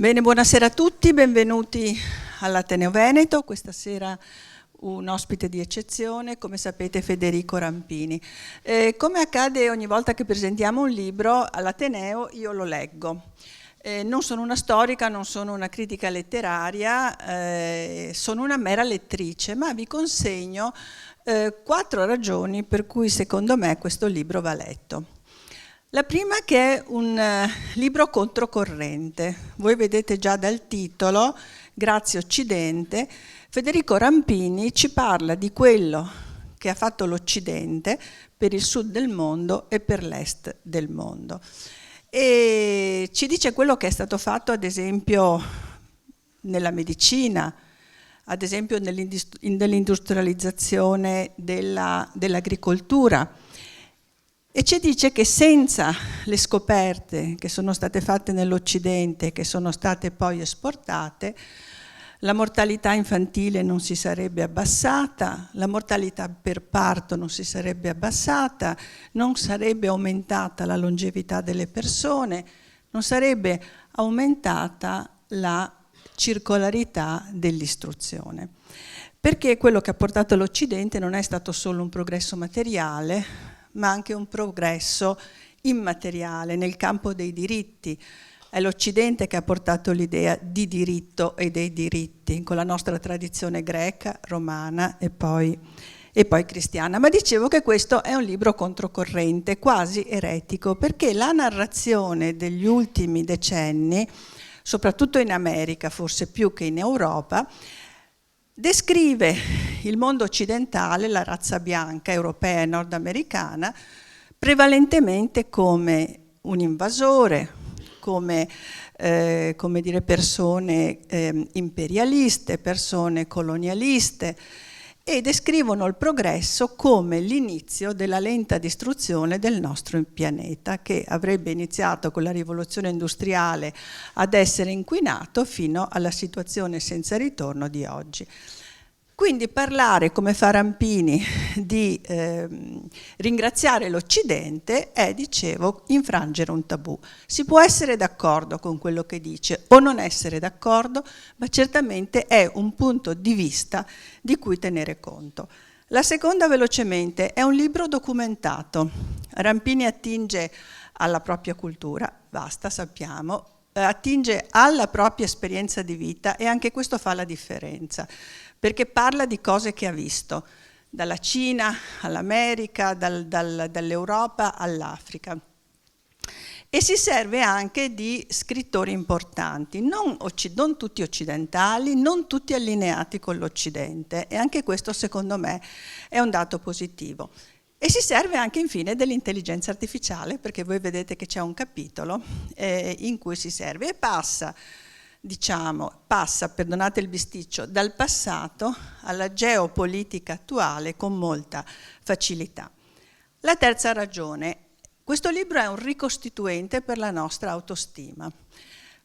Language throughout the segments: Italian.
Bene, buonasera a tutti, benvenuti all'Ateneo Veneto. Questa sera un ospite di eccezione, come sapete Federico Rampini. Come accade ogni volta che presentiamo un libro all'Ateneo, io lo leggo. Non sono una storica, non sono una critica letteraria, sono una mera lettrice, ma vi consegno 4 ragioni per cui secondo me questo libro va letto. La prima che è un libro controcorrente. Voi vedete già dal titolo, Grazie Occidente, Federico Rampini ci parla di quello che ha fatto l'Occidente per il sud del mondo e per l'est del mondo. E ci dice quello che è stato fatto ad esempio nella medicina, ad esempio nell'industrializzazione dell'agricoltura. E ci dice che senza le scoperte che sono state fatte nell'Occidente, che sono state poi esportate, la mortalità infantile non si sarebbe abbassata, la mortalità per parto non si sarebbe abbassata, non sarebbe aumentata la longevità delle persone, non sarebbe aumentata la circolarità dell'istruzione. Perché quello che ha portato l'Occidente non è stato solo un progresso materiale, ma anche un progresso immateriale nel campo dei diritti. È l'Occidente che ha portato l'idea di diritto e dei diritti, con la nostra tradizione greca, romana e poi cristiana. Ma dicevo che questo è un libro controcorrente, quasi eretico, perché la narrazione degli ultimi decenni, soprattutto in America, forse più che in Europa, descrive il mondo occidentale, la razza bianca, europea e nordamericana, prevalentemente come un invasore, come dire, persone imperialiste, persone colonialiste, e descrivono il progresso come l'inizio della lenta distruzione del nostro pianeta, che avrebbe iniziato con la rivoluzione industriale ad essere inquinato fino alla situazione senza ritorno di oggi. Quindi parlare, come fa Rampini, di ringraziare l'Occidente è, dicevo, infrangere un tabù. Si può essere d'accordo con quello che dice o non essere d'accordo, ma certamente è un punto di vista di cui tenere conto. La seconda, velocemente, è un libro documentato. Rampini attinge alla propria cultura, basta, sappiamo, attinge alla propria esperienza di vita e anche questo fa la differenza, perché parla di cose che ha visto, dalla Cina all'America, dall'Europa all'Africa. E si serve anche di scrittori importanti, non tutti occidentali, non tutti allineati con l'Occidente, e anche questo secondo me è un dato positivo. E si serve anche infine dell'intelligenza artificiale, perché voi vedete che c'è un capitolo in cui si serve e passa, perdonate il bisticcio, dal passato alla geopolitica attuale con molta facilità. La terza ragione, questo libro è un ricostituente per la nostra autostima,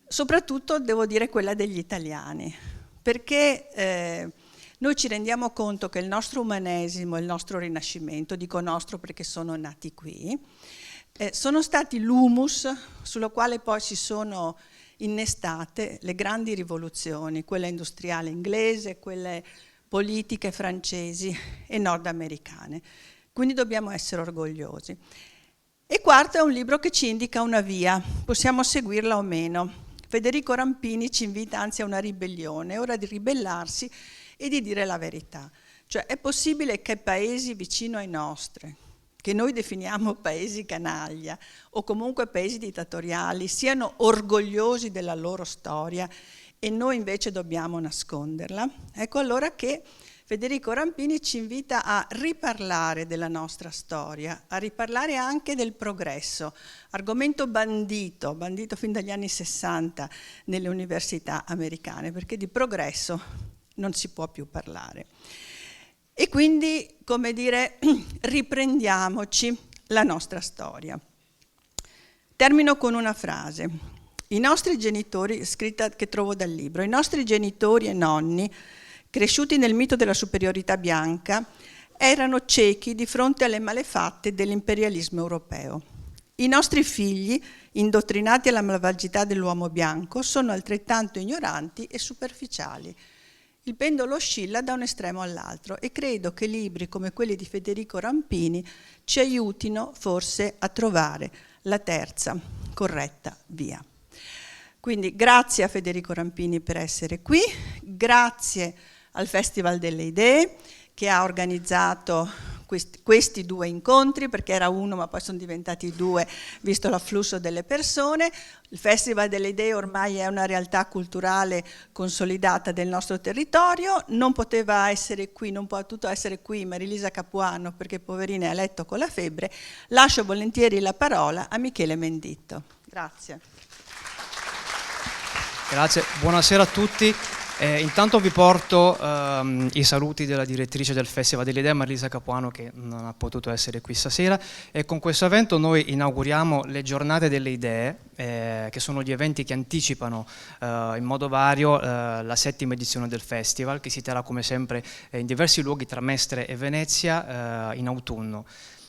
soprattutto devo dire quella degli italiani, perché noi ci rendiamo conto che il nostro umanesimo, il nostro rinascimento, dico nostro perché sono nati qui, sono stati l'humus sullo quale poi si sono innestate le grandi rivoluzioni, quella industriale inglese, quelle politiche francesi e nordamericane. Quindi dobbiamo essere orgogliosi. E quarto, è un libro che ci indica una via, possiamo seguirla o meno. Federico Rampini ci invita anzi a una ribellione, è ora di ribellarsi e di dire la verità. Cioè è possibile che paesi vicino ai nostri, che noi definiamo paesi canaglia o comunque paesi dittatoriali, siano orgogliosi della loro storia e noi invece dobbiamo nasconderla? Ecco allora che Federico Rampini ci invita a riparlare della nostra storia, a riparlare anche del progresso, argomento bandito fin dagli anni 60 nelle università americane, perché di progresso non si può più parlare. E quindi, come dire, riprendiamoci la nostra storia. Termino con una frase. I nostri genitori, scritta che trovo dal libro, i nostri genitori e nonni, cresciuti nel mito della superiorità bianca, erano ciechi di fronte alle malefatte dell'imperialismo europeo. I nostri figli, indottrinati alla malvagità dell'uomo bianco, sono altrettanto ignoranti e superficiali. Il pendolo oscilla da un estremo all'altro e credo che libri come quelli di Federico Rampini ci aiutino forse a trovare la terza corretta via. Quindi grazie a Federico Rampini per essere qui, grazie al Festival delle Idee che ha organizzato questi 2 incontri, perché era uno ma poi sono diventati 2 visto l'afflusso delle persone. Il Festival delle Idee ormai è una realtà culturale consolidata del nostro territorio, non poteva essere qui, non potuto essere qui Marilisa Capuano perché poverina è a letto con la febbre. Lascio volentieri la parola a Michele Menditto. Grazie. Grazie, buonasera a tutti. Intanto vi porto i saluti della direttrice del Festival delle Idee, Marilisa Capuano, che non ha potuto essere qui stasera, e con questo evento noi inauguriamo le giornate delle idee, che sono gli eventi che anticipano in modo vario la 7ª edizione del Festival, che si terrà come sempre in diversi luoghi tra Mestre e Venezia in autunno.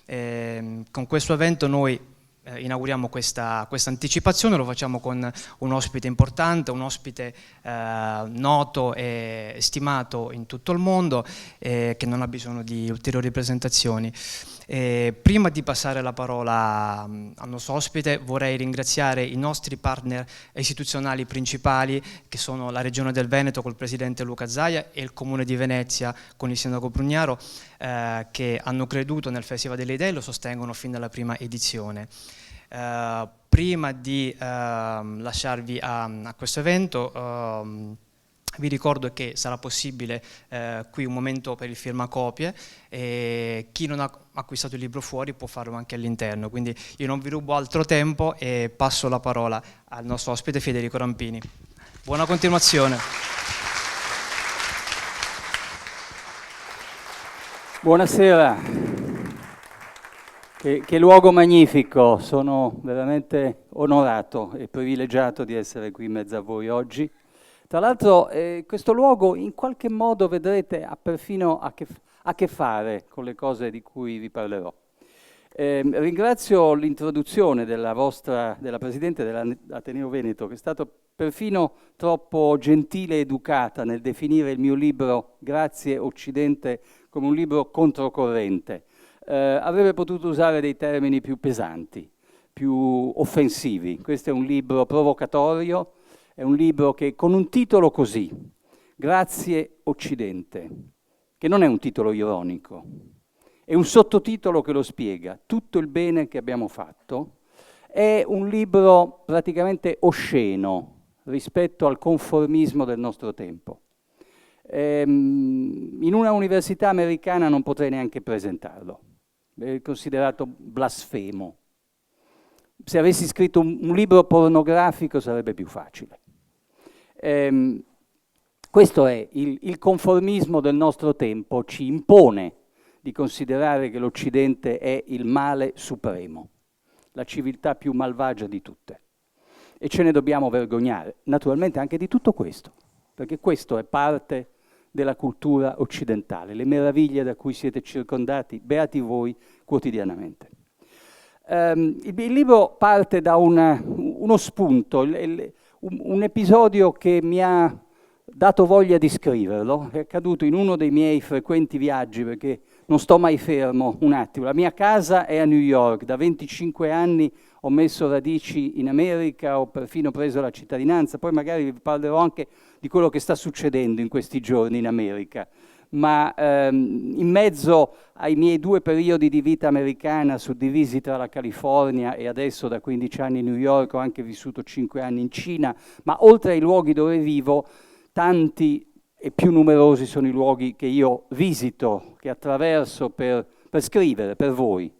Con questo evento noi inauguriamo questa anticipazione, lo facciamo con un ospite importante, un ospite noto e stimato in tutto il mondo, che non ha bisogno di ulteriori presentazioni. Prima di passare la parola al nostro ospite vorrei ringraziare i nostri partner istituzionali principali, che sono la Regione del Veneto col Presidente Luca Zaia e il Comune di Venezia con il Sindaco Brugnaro, che hanno creduto nel Festival delle Idee e lo sostengono fin dalla prima edizione. Prima di lasciarvi a questo evento, vi ricordo che sarà possibile qui un momento per il firmacopie, e chi non ha acquistato il libro fuori può farlo anche all'interno, quindi io non vi rubo altro tempo e passo la parola al nostro ospite Federico Rampini. Buona continuazione. Buonasera, che luogo magnifico, sono veramente onorato e privilegiato di essere qui in mezzo a voi oggi. Tra l'altro questo luogo in qualche modo, vedrete, ha perfino a che fare con le cose di cui vi parlerò. Ringrazio l'introduzione della Presidente dell'Ateneo Veneto, che è stata perfino troppo gentile e educata nel definire il mio libro Grazie Occidente come un libro controcorrente. Avrebbe potuto usare dei termini più pesanti, più offensivi. Questo è un libro provocatorio, è un libro che con un titolo così, Grazie Occidente, che non è un titolo ironico, è un sottotitolo che lo spiega, tutto il bene che abbiamo fatto, è un libro praticamente osceno rispetto al conformismo del nostro tempo. In una università americana non potrei neanche presentarlo, è considerato blasfemo. Se avessi scritto un libro pornografico sarebbe più facile. Questo è il conformismo del nostro tempo, ci impone di considerare che l'Occidente è il male supremo, la civiltà più malvagia di tutte. E ce ne dobbiamo vergognare, naturalmente anche di tutto questo, perché questo è parte della cultura occidentale, le meraviglie da cui siete circondati, beati voi, quotidianamente. Il libro parte da uno spunto, un episodio che mi ha dato voglia di scriverlo, è accaduto in uno dei miei frequenti viaggi, perché non sto mai fermo un attimo. La mia casa è a New York, da 25 anni ho messo radici in America, ho perfino preso la cittadinanza, poi magari vi parlerò anche di quello che sta succedendo in questi giorni in America. Ma in mezzo ai miei 2 periodi di vita americana suddivisi tra la California e adesso da 15 anni New York, ho anche vissuto 5 anni in Cina, ma oltre ai luoghi dove vivo, tanti e più numerosi sono i luoghi che io visito, che attraverso per scrivere per voi.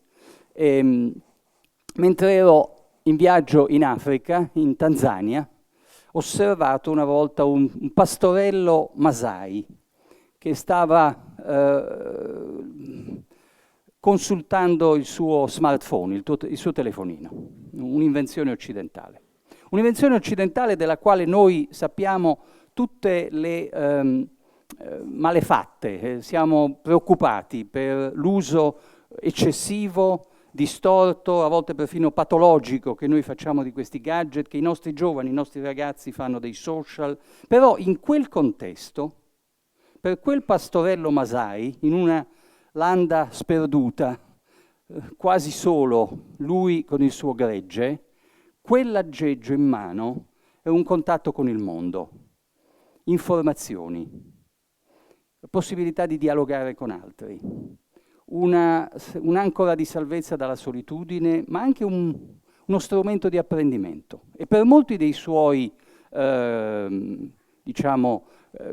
Mentre ero in viaggio in Africa, in Tanzania, ho osservato una volta un pastorello Masai che stava consultando il suo smartphone, il suo telefonino, un'invenzione occidentale. Un'invenzione occidentale della quale noi sappiamo tutte le malefatte, siamo preoccupati per l'uso eccessivo distorto, a volte perfino patologico che noi facciamo di questi gadget, che i nostri giovani, i nostri ragazzi fanno dei social, però in quel contesto, per quel pastorello Masai, in una landa sperduta, quasi solo, lui con il suo gregge, quell'aggeggio in mano è un contatto con il mondo, informazioni, possibilità di dialogare con altri, un'ancora di salvezza dalla solitudine, ma anche uno strumento di apprendimento. E per molti dei suoi,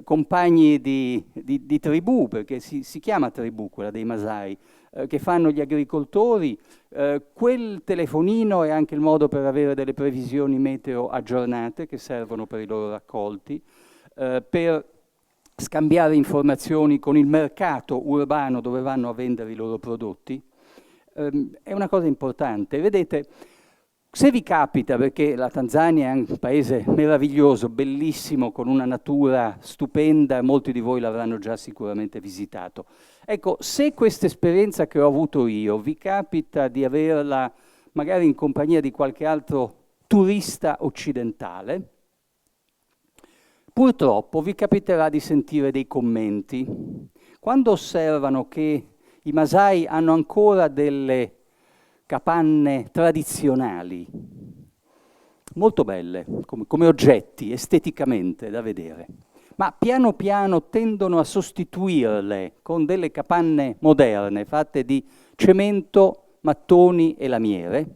compagni di tribù, perché si chiama tribù quella dei Masai, che fanno gli agricoltori, quel telefonino è anche il modo per avere delle previsioni meteo aggiornate che servono per i loro raccolti, per scambiare informazioni con il mercato urbano dove vanno a vendere i loro prodotti. È una cosa importante. Vedete, se vi capita, perché la Tanzania è un paese meraviglioso, bellissimo, con una natura stupenda, molti di voi l'avranno già sicuramente visitato. Ecco, se questa esperienza che ho avuto io vi capita di averla magari in compagnia di qualche altro turista occidentale, purtroppo vi capiterà di sentire dei commenti. Quando osservano che i Masai hanno ancora delle capanne tradizionali, molto belle, come oggetti, esteticamente da vedere, ma piano piano tendono a sostituirle con delle capanne moderne, fatte di cemento, mattoni e lamiere,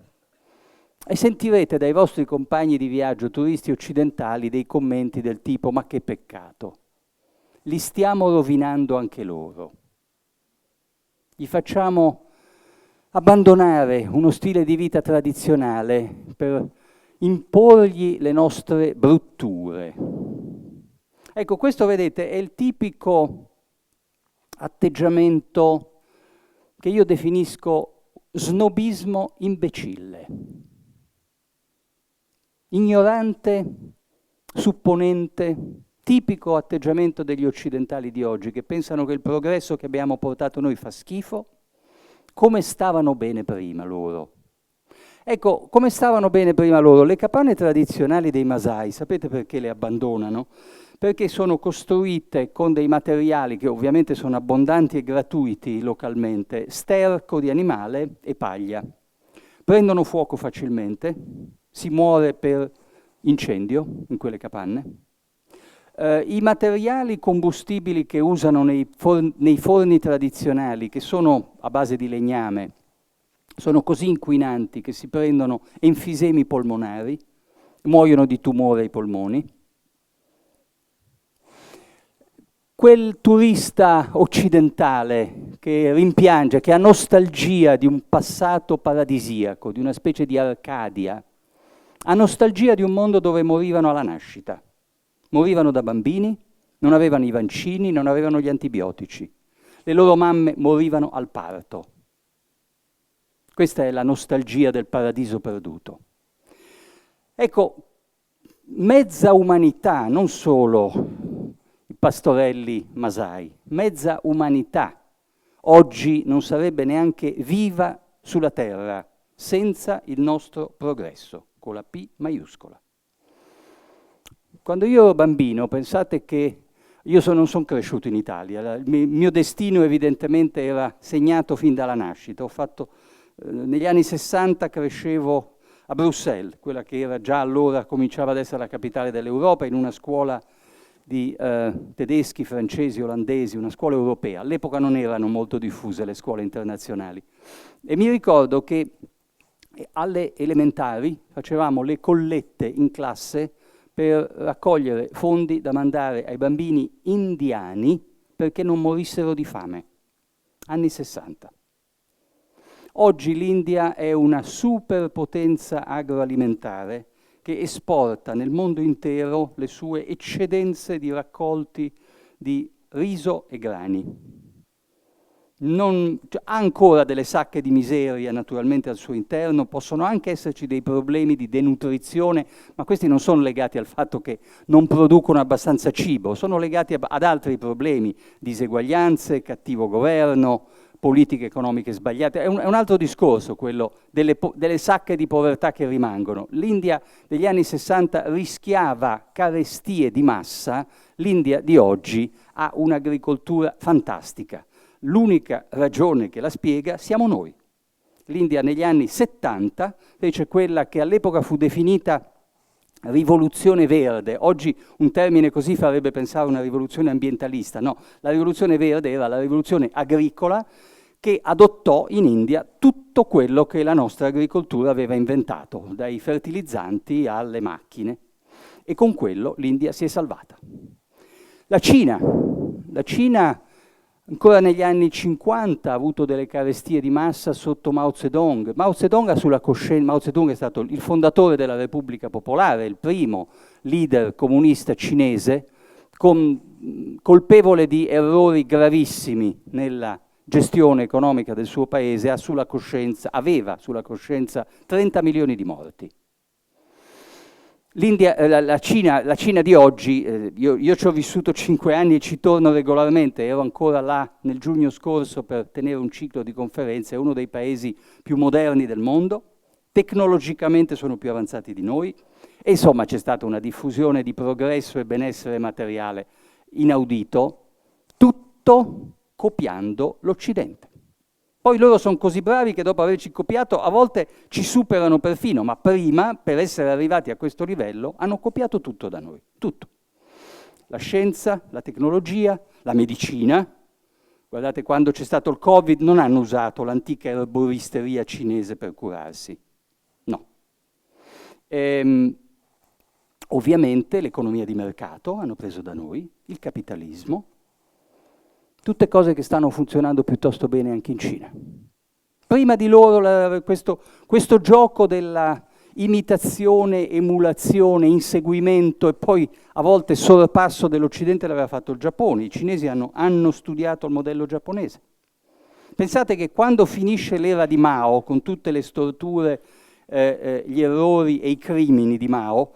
e sentirete dai vostri compagni di viaggio turisti occidentali dei commenti del tipo: ma che peccato, li stiamo rovinando anche loro. Gli facciamo abbandonare uno stile di vita tradizionale per imporgli le nostre brutture. Ecco, questo, vedete, è il tipico atteggiamento che io definisco snobismo imbecille. Ignorante, supponente, tipico atteggiamento degli occidentali di oggi, che pensano che il progresso che abbiamo portato noi fa schifo. Come stavano bene prima loro? Ecco, come stavano bene prima loro? Le capanne tradizionali dei Masai, sapete perché le abbandonano? Perché sono costruite con dei materiali che ovviamente sono abbondanti e gratuiti localmente, sterco di animale e paglia. Prendono fuoco facilmente, si muore per incendio in quelle capanne. I materiali combustibili che usano nei forni tradizionali, che sono a base di legname, sono così inquinanti che si prendono enfisemi polmonari, muoiono di tumore ai polmoni. Quel turista occidentale che rimpiange, che ha nostalgia di un passato paradisiaco, di una specie di Arcadia, ha nostalgia di un mondo dove morivano alla nascita. Morivano da bambini, non avevano i vaccini, non avevano gli antibiotici. Le loro mamme morivano al parto. Questa è la nostalgia del paradiso perduto. Ecco, mezza umanità, non solo i pastorelli Masai, mezza umanità oggi non sarebbe neanche viva sulla terra senza il nostro progresso, con la P maiuscola. Quando io ero bambino, pensate che io non sono cresciuto in Italia, il mio destino evidentemente era segnato fin dalla nascita. Ho fatto, negli anni 60 crescevo a Bruxelles, quella che era già allora, cominciava ad essere la capitale dell'Europa, in una scuola di tedeschi, francesi, olandesi, una scuola europea. All'epoca non erano molto diffuse le scuole internazionali. E mi ricordo che alle elementari facevamo le collette in classe per raccogliere fondi da mandare ai bambini indiani perché non morissero di fame. Anni 60. Oggi l'India è una superpotenza agroalimentare che esporta nel mondo intero le sue eccedenze di raccolti di riso e grani. Ha ancora delle sacche di miseria naturalmente al suo interno, possono anche esserci dei problemi di denutrizione, ma questi non sono legati al fatto che non producono abbastanza cibo, sono legati ad altri problemi, diseguaglianze, cattivo governo, politiche economiche sbagliate. È un altro discorso quello delle sacche di povertà che rimangono. L'India degli anni 60 rischiava carestie di massa, l'India di oggi ha un'agricoltura fantastica. L'unica ragione che la spiega siamo noi. L'India negli anni 70 fece quella che all'epoca fu definita rivoluzione verde. Oggi un termine così farebbe pensare a una rivoluzione ambientalista. No, la rivoluzione verde era la rivoluzione agricola che adottò in India tutto quello che la nostra agricoltura aveva inventato, dai fertilizzanti alle macchine. E con quello l'India si è salvata. La Cina ancora negli anni 50 ha avuto delle carestie di massa sotto Mao Zedong. Mao Zedong è stato il fondatore della Repubblica Popolare, il primo leader comunista cinese, colpevole di errori gravissimi nella gestione economica del suo paese, aveva sulla coscienza 30 milioni di morti. La Cina di oggi, io ci ho vissuto 5 anni e ci torno regolarmente, ero ancora là nel giugno scorso per tenere un ciclo di conferenze, è uno dei paesi più moderni del mondo, tecnologicamente sono più avanzati di noi e insomma c'è stata una diffusione di progresso e benessere materiale inaudito, tutto copiando l'Occidente. Poi loro sono così bravi che dopo averci copiato a volte ci superano perfino, ma prima, per essere arrivati a questo livello, hanno copiato tutto da noi, tutto. La scienza, la tecnologia, la medicina. Guardate, quando c'è stato il Covid non hanno usato l'antica erboristeria cinese per curarsi, no. Ovviamente l'economia di mercato hanno preso da noi, il capitalismo, tutte cose che stanno funzionando piuttosto bene anche in Cina. Prima di loro questo gioco della imitazione, emulazione, inseguimento e poi a volte sorpasso dell'Occidente l'aveva fatto il Giappone. I cinesi hanno studiato il modello giapponese. Pensate che quando finisce l'era di Mao, con tutte le storture, gli errori e i crimini di Mao,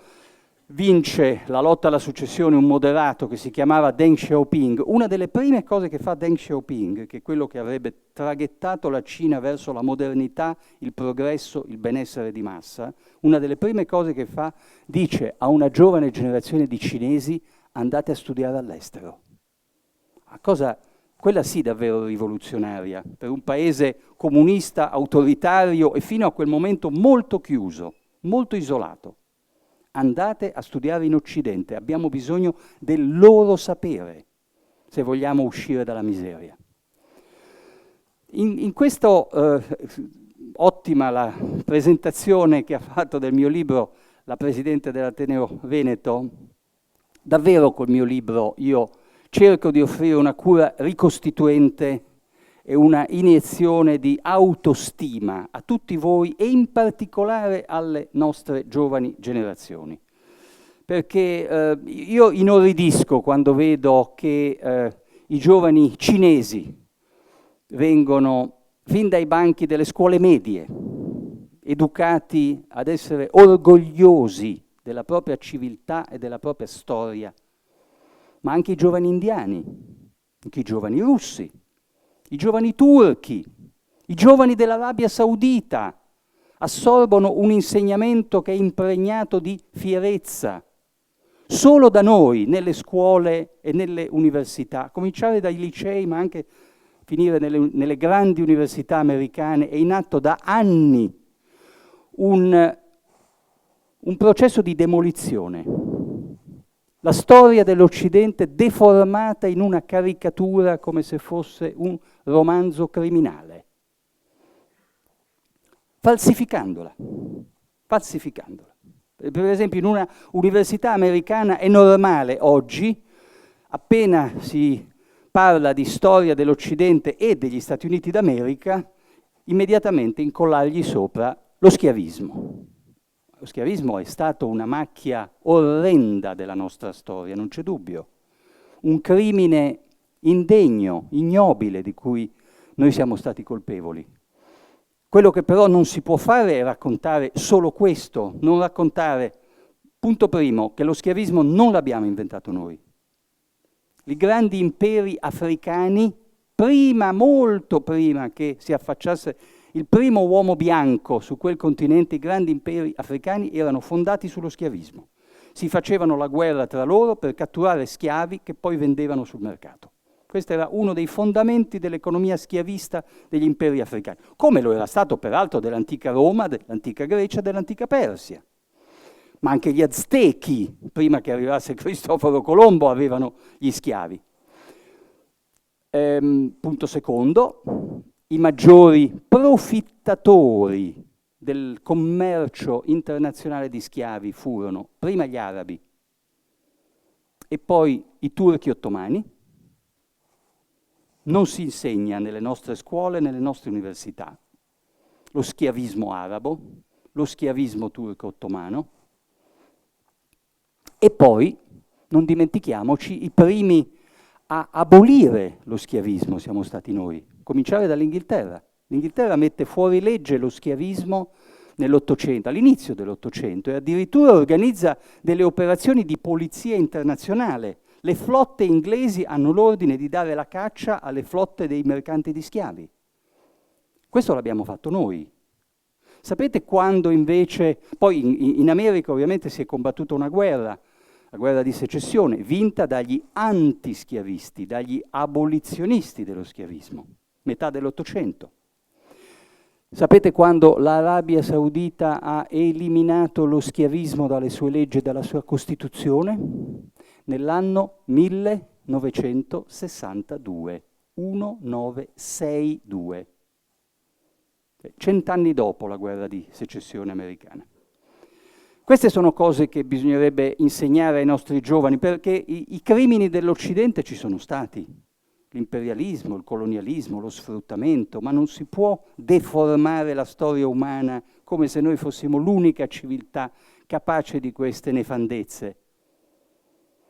vince la lotta alla successione un moderato che si chiamava Deng Xiaoping. Una delle prime cose che fa Deng Xiaoping, che è quello che avrebbe traghettato la Cina verso la modernità, il progresso, il benessere di massa, una delle prime cose che fa, dice a una giovane generazione di cinesi: andate a studiare all'estero. Cosa, quella sì davvero rivoluzionaria, per un paese comunista, autoritario e fino a quel momento molto chiuso, molto isolato. Andate a studiare in Occidente, abbiamo bisogno del loro sapere se vogliamo uscire dalla miseria. In questo ottima la presentazione che ha fatto del mio libro la Presidente dell'Ateneo Veneto. Davvero col mio libro io cerco di offrire una cura ricostituente e una iniezione di autostima a tutti voi e in particolare alle nostre giovani generazioni. Perché io inorridisco quando vedo che i giovani cinesi vengono fin dai banchi delle scuole medie educati ad essere orgogliosi della propria civiltà e della propria storia, ma anche i giovani indiani, anche i giovani russi, i giovani turchi, i giovani dell'Arabia Saudita assorbono un insegnamento che è impregnato di fierezza. Solo da noi, nelle scuole e nelle università, a cominciare dai licei, ma anche finire nelle grandi università americane, è in atto da anni un processo di demolizione. La storia dell'Occidente deformata in una caricatura come se fosse un romanzo criminale, falsificandola. Per esempio in una università americana è normale oggi, appena si parla di storia dell'Occidente e degli Stati Uniti d'America, immediatamente incollargli sopra lo schiavismo. Lo schiavismo è stato una macchia orrenda della nostra storia, non c'è dubbio. Un crimine indegno, ignobile, di cui noi siamo stati colpevoli. Quello che però non si può fare è raccontare solo questo, non raccontare, punto primo, che lo schiavismo non l'abbiamo inventato noi. I grandi imperi africani prima, molto prima che si affacciasse il primo uomo bianco su quel continente, i grandi imperi africani erano fondati sullo schiavismo. Si facevano la guerra tra loro per catturare schiavi che poi vendevano sul mercato. Questo era uno dei fondamenti dell'economia schiavista degli imperi africani, come lo era stato peraltro dell'antica Roma, dell'antica Grecia, dell'antica Persia. Ma anche gli Aztechi, prima che arrivasse Cristoforo Colombo, avevano gli schiavi. Punto secondo, i maggiori profittatori del commercio internazionale di schiavi furono prima gli arabi e poi i turchi ottomani. Non si insegna nelle nostre scuole, nelle nostre università, lo schiavismo arabo, lo schiavismo turco ottomano. E poi, non dimentichiamoci, i primi a abolire lo schiavismo siamo stati noi, cominciare dall'Inghilterra. L'Inghilterra mette fuori legge lo schiavismo nell'Ottocento, all'inizio dell'Ottocento, e addirittura organizza delle operazioni di polizia internazionale. Le flotte inglesi hanno l'ordine di dare la caccia alle flotte dei mercanti di schiavi. Questo l'abbiamo fatto noi. Sapete quando invece, poi in America ovviamente si è combattuta una guerra, la guerra di secessione, vinta dagli antischiavisti, dagli abolizionisti dello schiavismo, metà dell'Ottocento. Sapete quando l'Arabia Saudita ha eliminato lo schiavismo dalle sue leggi e dalla sua Costituzione? Nell'anno 1962, 1962, 100 anni dopo la guerra di secessione americana. Queste sono cose che bisognerebbe insegnare ai nostri giovani, perché i crimini dell'Occidente ci sono stati. L'imperialismo, il colonialismo, lo sfruttamento, ma non si può deformare la storia umana come se noi fossimo l'unica civiltà capace di queste nefandezze.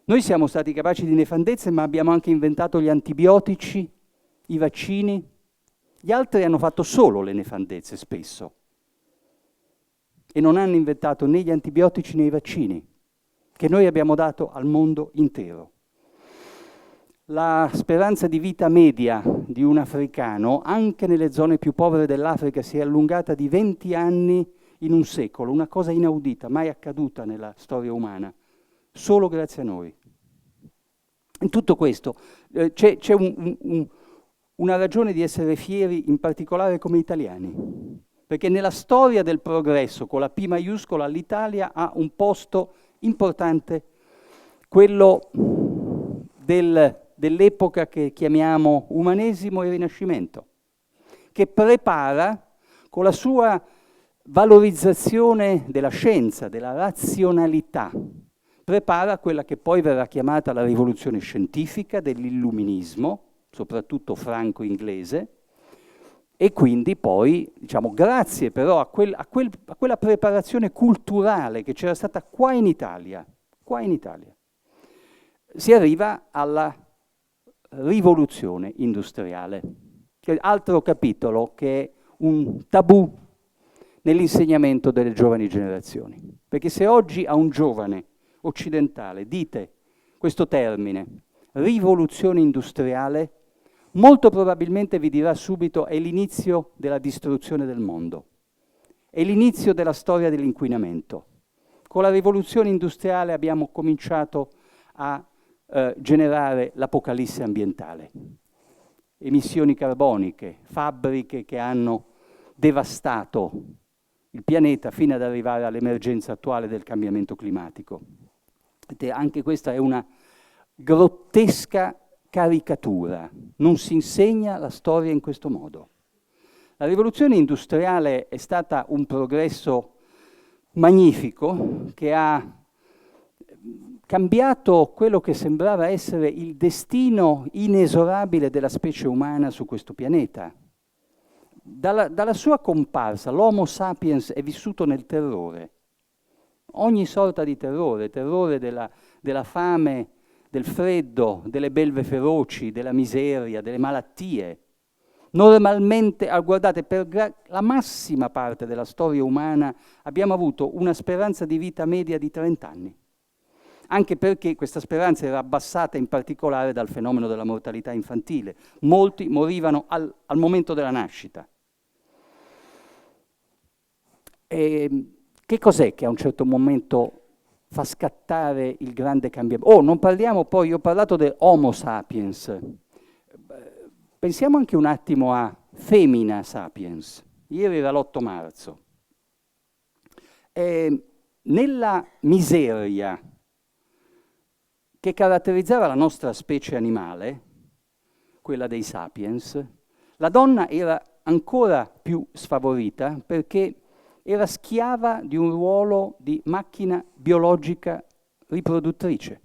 Noi siamo stati capaci di nefandezze, ma abbiamo anche inventato gli antibiotici, i vaccini. Gli altri hanno fatto solo le nefandezze, spesso. E non hanno inventato né gli antibiotici né i vaccini, che noi abbiamo dato al mondo intero. La speranza di vita media di un africano, anche nelle zone più povere dell'Africa, si è allungata di 20 anni in un secolo, una cosa inaudita, mai accaduta nella storia umana, solo grazie a noi. In tutto questo c'è una ragione di essere fieri, in particolare come italiani, perché nella storia del progresso, con la P maiuscola, l'Italia ha un posto importante, quello dell'epoca che chiamiamo umanesimo e rinascimento, che prepara con la sua valorizzazione della scienza, della razionalità, prepara quella che poi verrà chiamata la rivoluzione scientifica dell'illuminismo, soprattutto franco-inglese, e quindi poi, diciamo, grazie però a quella preparazione culturale che c'era stata qua in Italia, si arriva alla rivoluzione industriale, che è altro capitolo che è un tabù nell'insegnamento delle giovani generazioni. Perché se oggi a un giovane occidentale dite questo termine, rivoluzione industriale, molto probabilmente vi dirà subito è l'inizio della distruzione del mondo, è l'inizio della storia dell'inquinamento. Con la rivoluzione industriale abbiamo cominciato a generare l'apocalisse ambientale, emissioni carboniche, fabbriche che hanno devastato il pianeta fino ad arrivare all'emergenza attuale del cambiamento climatico. Anche questa è una grottesca caricatura, non si insegna la storia in questo modo. La rivoluzione industriale è stata un progresso magnifico che ha cambiato quello che sembrava essere il destino inesorabile della specie umana su questo pianeta. Dalla sua comparsa l'Homo sapiens è vissuto nel terrore, ogni sorta di terrore, terrore della fame, del freddo, delle belve feroci, della miseria, delle malattie. Normalmente, guardate, per la massima parte della storia umana abbiamo avuto una speranza di vita media di 30 anni. anche perché questa speranza era abbassata in particolare dal fenomeno della mortalità infantile. Molti morivano al momento della nascita. Che cos'è che a un certo momento fa scattare il grande cambiamento? Oh, non parliamo poi, io ho parlato del Homo sapiens. Pensiamo anche un attimo a Femina sapiens. Ieri era l'8 marzo. Nella miseria che caratterizzava la nostra specie animale, quella dei sapiens, la donna era ancora più sfavorita perché era schiava di un ruolo di macchina biologica riproduttrice.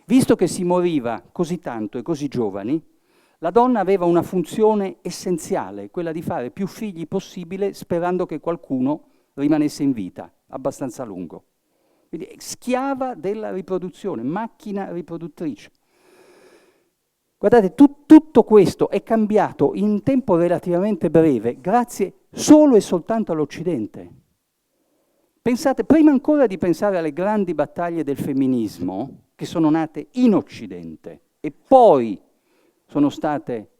Visto che si moriva così tanto e così giovani, la donna aveva una funzione essenziale, quella di fare più figli possibile sperando che qualcuno rimanesse in vita abbastanza a lungo. Quindi schiava della riproduzione, macchina riproduttrice. Guardate, tutto questo è cambiato in tempo relativamente breve, grazie solo e soltanto all'Occidente. Pensate, prima ancora di pensare alle grandi battaglie del femminismo, che sono nate in Occidente e poi sono state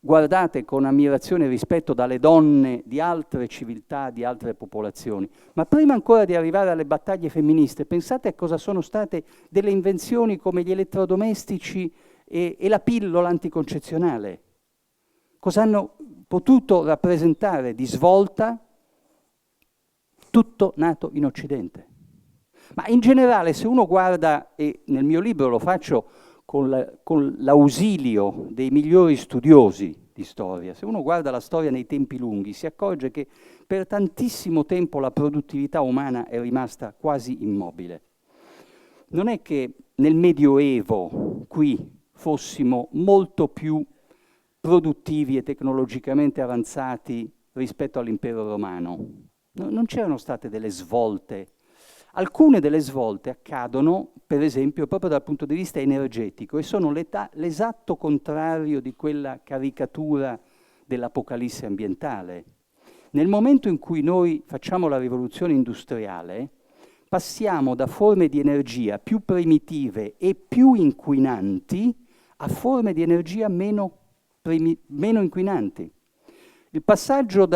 guardate con ammirazione e rispetto dalle donne di altre civiltà, di altre popolazioni. Ma prima ancora di arrivare alle battaglie femministe, pensate a cosa sono state delle invenzioni come gli elettrodomestici e la pillola anticoncezionale. Cosa hanno potuto rappresentare di svolta? Tutto nato in Occidente. Ma in generale, se uno guarda, e nel mio libro lo faccio con l'ausilio dei migliori studiosi di storia, se uno guarda la storia nei tempi lunghi, si accorge che per tantissimo tempo la produttività umana è rimasta quasi immobile. Non è che nel Medioevo qui fossimo molto più produttivi e tecnologicamente avanzati rispetto all'impero romano. Non c'erano state delle svolte. Alcune delle svolte accadono, per esempio, proprio dal punto di vista energetico e sono l'esatto contrario di quella caricatura dell'apocalisse ambientale. Nel momento in cui noi facciamo la rivoluzione industriale, passiamo da forme di energia più primitive e più inquinanti a forme di energia meno inquinanti. Il passaggio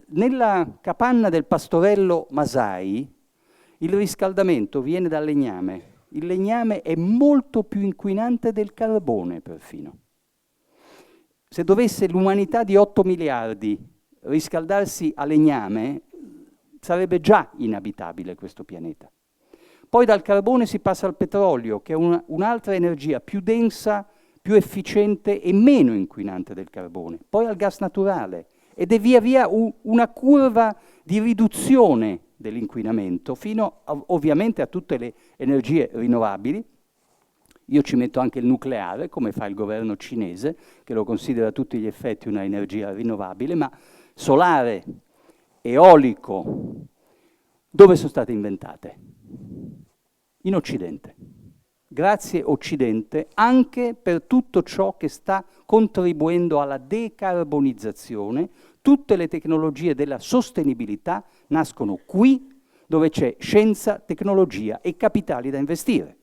nella capanna del pastorello Masai, il riscaldamento viene dal legname. Il legname è molto più inquinante del carbone, perfino. Se dovesse l'umanità di 8 miliardi riscaldarsi a legname, sarebbe già inabitabile questo pianeta. Poi dal carbone si passa al petrolio, che è un'altra energia più densa, più efficiente e meno inquinante del carbone. Poi al gas naturale. Ed è via via una curva di riduzione dell'inquinamento, fino ovviamente a tutte le energie rinnovabili. Io ci metto anche il nucleare, come fa il governo cinese, che lo considera a tutti gli effetti una energia rinnovabile, ma solare, eolico, dove sono state inventate? In Occidente. Grazie Occidente anche per tutto ciò che sta contribuendo alla decarbonizzazione. Tutte le tecnologie della sostenibilità nascono qui, dove c'è scienza, tecnologia e capitali da investire.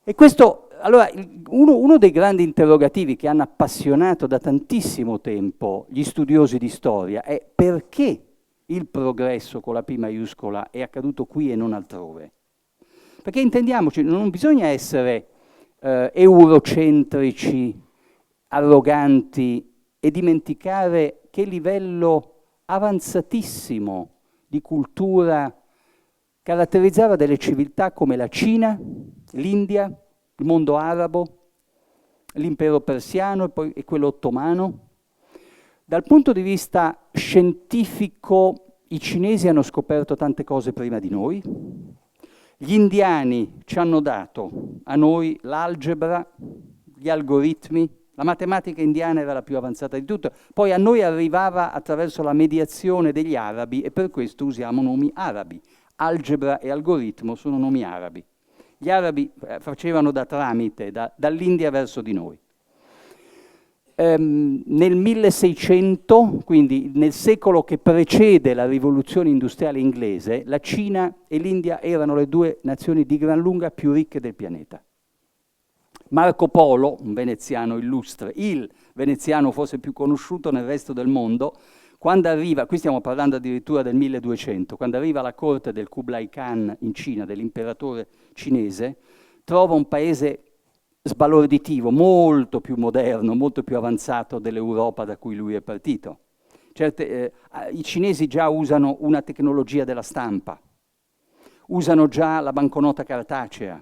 E questo, allora, uno dei grandi interrogativi che hanno appassionato da tantissimo tempo gli studiosi di storia è perché il progresso con la P maiuscola è accaduto qui e non altrove. Perché intendiamoci, non bisogna essere eurocentrici, arroganti e dimenticare che livello avanzatissimo di cultura caratterizzava delle civiltà come la Cina, l'India, il mondo arabo, l'impero persiano e quello ottomano. Dal punto di vista scientifico, i cinesi hanno scoperto tante cose prima di noi. Gli indiani ci hanno dato a noi l'algebra, gli algoritmi, la matematica indiana era la più avanzata di tutto, poi a noi arrivava attraverso la mediazione degli arabi e per questo usiamo nomi arabi. Algebra e algoritmo sono nomi arabi. Gli arabi facevano da tramite dall'India verso di noi. Nel 1600, quindi nel secolo che precede la rivoluzione industriale inglese, la Cina e l'India erano le due nazioni di gran lunga più ricche del pianeta. Marco Polo, un veneziano illustre, il veneziano forse più conosciuto nel resto del mondo, quando arriva, qui stiamo parlando addirittura del 1200, quando arriva alla corte del Kublai Khan in Cina, dell'imperatore cinese, trova un paese sbalorditivo, molto più moderno, molto più avanzato dell'Europa da cui lui è partito. I cinesi già usano una tecnologia della stampa, usano già la banconota cartacea.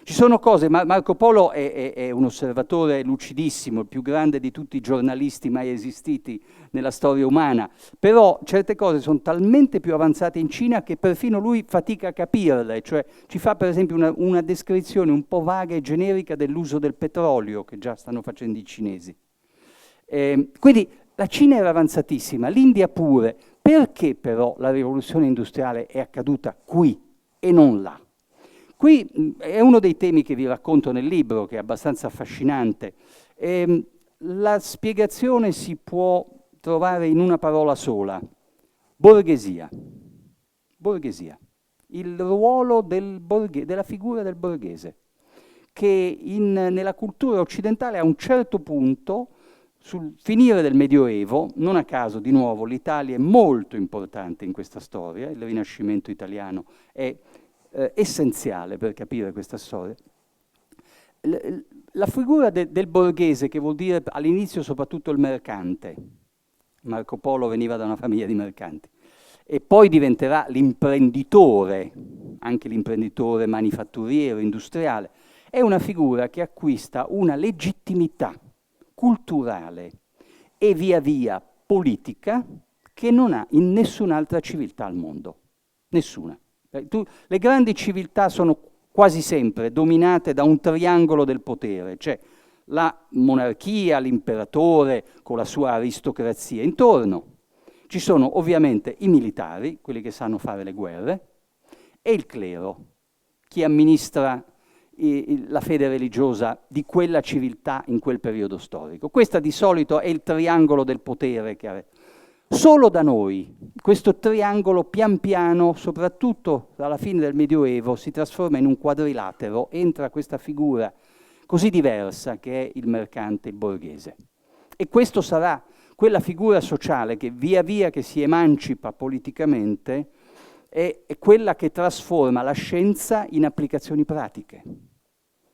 Ci sono cose, Marco Polo è un osservatore lucidissimo, il più grande di tutti i giornalisti mai esistiti nella storia umana, però certe cose sono talmente più avanzate in Cina che perfino lui fatica a capirle, cioè ci fa per esempio una descrizione un po' vaga e generica dell'uso del petrolio che già stanno facendo i cinesi. Quindi la Cina era avanzatissima, l'India pure. Perché però la rivoluzione industriale è accaduta qui e non là? Qui è uno dei temi che vi racconto nel libro, che è abbastanza affascinante. La spiegazione si può trovare in una parola sola: borghesia. Borghesia. Il ruolo della figura del borghese, che nella cultura occidentale a un certo punto, sul finire del Medioevo, non a caso, di nuovo, l'Italia è molto importante in questa storia, il Rinascimento italiano è essenziale per capire questa storia. La figura del borghese, che vuol dire all'inizio soprattutto il mercante, Marco Polo veniva da una famiglia di mercanti, e poi diventerà l'imprenditore, anche l'imprenditore manifatturiero, industriale, è una figura che acquista una legittimità culturale e via via politica che non ha in nessun'altra civiltà al mondo. Nessuna. Le grandi civiltà sono quasi sempre dominate da un triangolo del potere, cioè la monarchia, l'imperatore con la sua aristocrazia intorno. Ci sono ovviamente i militari, quelli che sanno fare le guerre, e il clero, chi amministra la fede religiosa di quella civiltà in quel periodo storico. Questo di solito è il triangolo del potere che ha. Solo da noi questo triangolo pian piano, soprattutto dalla fine del Medioevo, si trasforma in un quadrilatero, entra questa figura così diversa che è il mercante, il borghese. E questo sarà quella figura sociale che via via che si emancipa politicamente è quella che trasforma la scienza in applicazioni pratiche,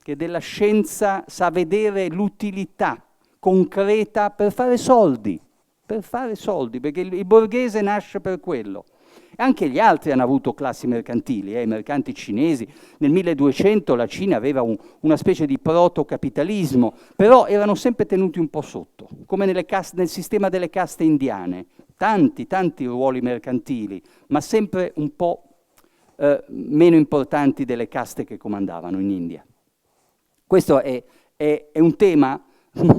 che della scienza sa vedere l'utilità concreta per fare soldi, perché il borghese nasce per quello. Anche gli altri hanno avuto classi mercantili, i mercanti cinesi. Nel 1200 la Cina aveva una specie di protocapitalismo, però erano sempre tenuti un po' sotto, come nel sistema delle caste indiane. Tanti ruoli mercantili, ma sempre un po' meno importanti delle caste che comandavano in India. Questo è un tema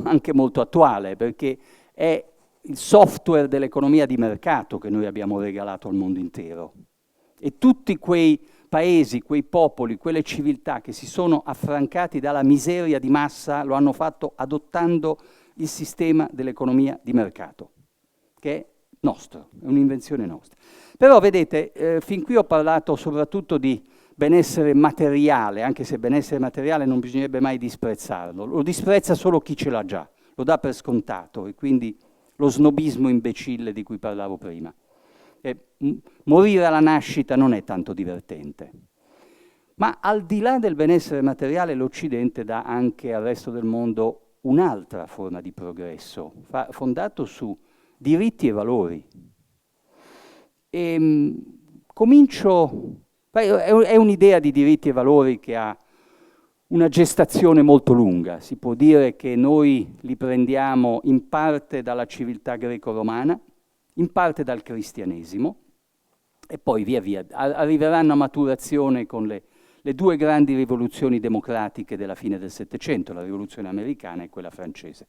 anche molto attuale, perché è il software dell'economia di mercato che noi abbiamo regalato al mondo intero. E tutti quei paesi, quei popoli, quelle civiltà che si sono affrancati dalla miseria di massa lo hanno fatto adottando il sistema dell'economia di mercato, che è nostro, è un'invenzione nostra. Però vedete, fin qui ho parlato soprattutto di benessere materiale, anche se benessere materiale non bisognerebbe mai disprezzarlo. Lo disprezza solo chi ce l'ha già, lo dà per scontato, e quindi lo snobismo imbecille di cui parlavo prima. Morire alla nascita non è tanto divertente. Ma al di là del benessere materiale, l'Occidente dà anche al resto del mondo un'altra forma di progresso, fondato su diritti e valori. È un'idea di diritti e valori che ha una gestazione molto lunga. Si può dire che noi li prendiamo in parte dalla civiltà greco-romana, in parte dal cristianesimo, e poi via via arriveranno a maturazione con le due grandi rivoluzioni democratiche della fine del Settecento, la rivoluzione americana e quella francese.